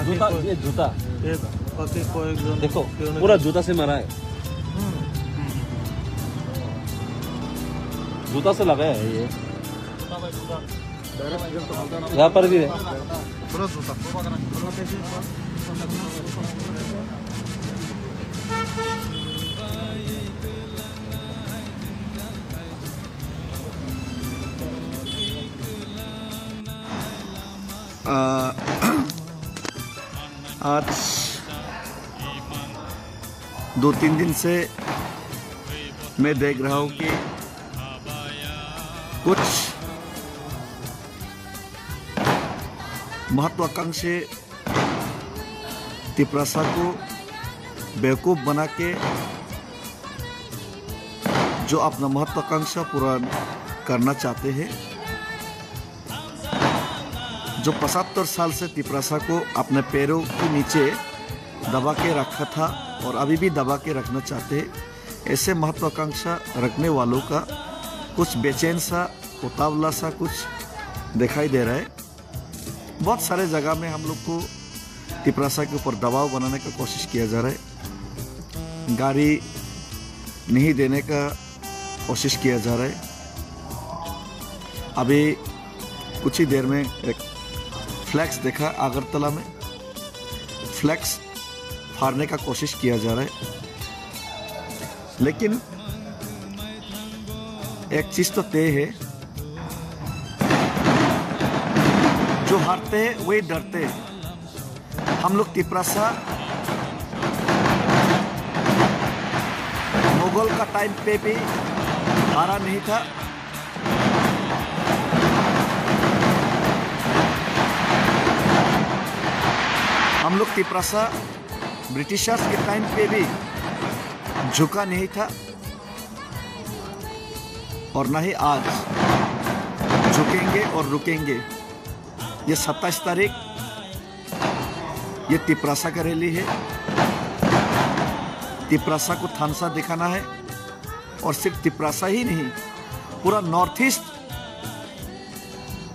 जूता, ये जूता देखो पूरा जूता से मारा है, जूता से लगाया है ये, यहाँ पर भी है पूरा जूता। आज 2-3 दिन से मैं देख रहा हूँ कि कुछ महत्वाकांक्षी तिपरासा को बेवकूफ़ बना के जो अपना महत्वाकांक्षा पूरा करना चाहते हैं, जो 75 साल से तिपरासा को अपने पैरों के नीचे दबा के रखा था और अभी भी दबा के रखना चाहते हैं, ऐसे महत्वाकांक्षा रखने वालों का कुछ बेचैन सा उतावला सा कुछ दिखाई दे रहा है। बहुत सारे जगह में हम लोग को तिपरासा के ऊपर दबाव बनाने का कोशिश किया जा रहा है, गाड़ी नहीं देने का कोशिश किया जा रहा है। अभी कुछ ही देर में एक फ्लैक्स देखा, अगरतला में फ्लैक्स फाड़ने का कोशिश किया जा रहा है। लेकिन एक चीज तो तय है, जो हारते हैं वही डरते हैं। हम लोग तिपरासा मुगल का टाइम पे भी हारा नहीं था, हम लोग तिपरासा ब्रिटिशर्स के टाइम पे भी झुका नहीं था और ना ही आज झुकेंगे और रुकेंगे। ये 27 तारीख ये तिपरासा का रैली है। तिपरासा को थानसा दिखाना है और सिर्फ तिपरासा ही नहीं, पूरा नॉर्थ ईस्ट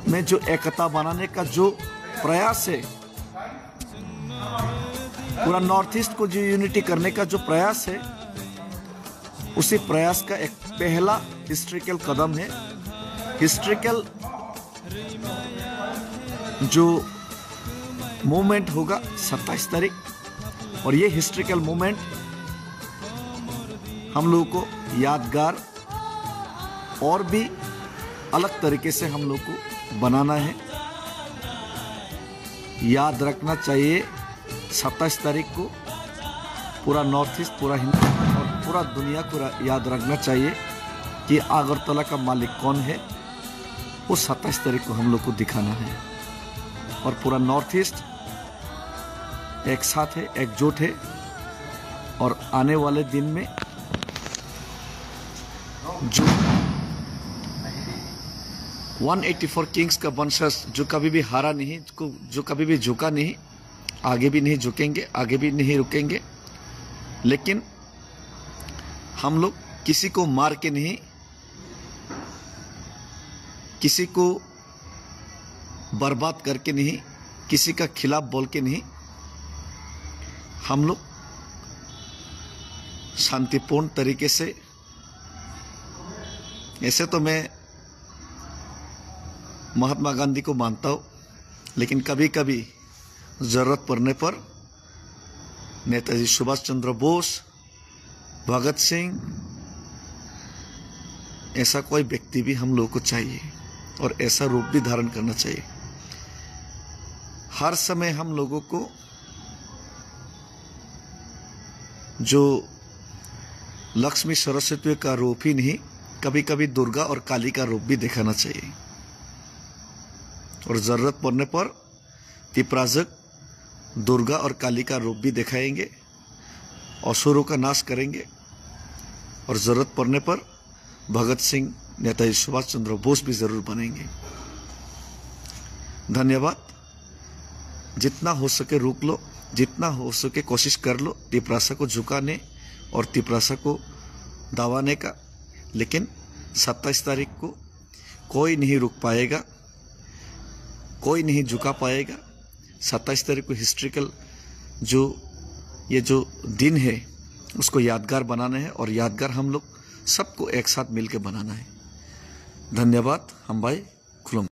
में जो एकता बनाने का जो प्रयास है, पूरा नॉर्थ ईस्ट को जो यूनिटी करने का जो प्रयास है, उसी प्रयास का एक पहला हिस्ट्रिकल कदम है। हिस्ट्रिकल जो मूवमेंट होगा 27 तारीख, और ये हिस्ट्रिकल मूवमेंट हम लोगों को यादगार और भी अलग तरीके से हम लोग को बनाना है। याद रखना चाहिए 27 तारीख को पूरा नॉर्थ ईस्ट, पूरा हिंदुस्तान और पूरा दुनिया को याद रखना चाहिए कि अगरतला का मालिक कौन है। वो 27 तारीख को हम लोग को दिखाना है और पूरा नॉर्थ ईस्ट एक साथ है, एकजुट है। और आने वाले दिन में जो 184 किंग्स का वंशज जो कभी भी हारा नहीं, जो कभी भी झुका नहीं, आगे भी नहीं झुकेंगे, आगे भी नहीं रुकेंगे। लेकिन हम लोग किसी को मार के नहीं, किसी को बर्बाद करके नहीं, किसी का खिलाफ बोल के नहीं, हम लोग शांतिपूर्ण तरीके से, ऐसे तो मैं महात्मा गांधी को मानता हूँ, लेकिन कभी कभी जरूरत पड़ने पर नेताजी सुभाष चंद्र बोस, भगत सिंह, ऐसा कोई व्यक्ति भी हम लोगों को चाहिए और ऐसा रूप भी धारण करना चाहिए। हर समय हम लोगों को जो लक्ष्मी सरस्वती का रूप ही नहीं, कभी कभी दुर्गा और काली का रूप भी दिखाना चाहिए। और जरूरत पड़ने पर तिप्राजक दुर्गा और काली का रूप भी दिखाएंगे, असुरों का नाश करेंगे। और जरूरत पड़ने पर भगत सिंह, नेताजी सुभाष चंद्र बोस भी जरूर बनेंगे। धन्यवाद। जितना हो सके रोक लो, जितना हो सके कोशिश कर लो तिपरासा को झुकाने और तिपरासा को दबाने का। लेकिन 27 तारीख को कोई नहीं रुक पाएगा, कोई नहीं झुका पाएगा। 27 तारीख को हिस्ट्रिकल ये जो दिन है उसको यादगार बनाना है और यादगार हम लोग सबको एक साथ मिलकर बनाना है। धन्यवाद। हम भाई खुलम।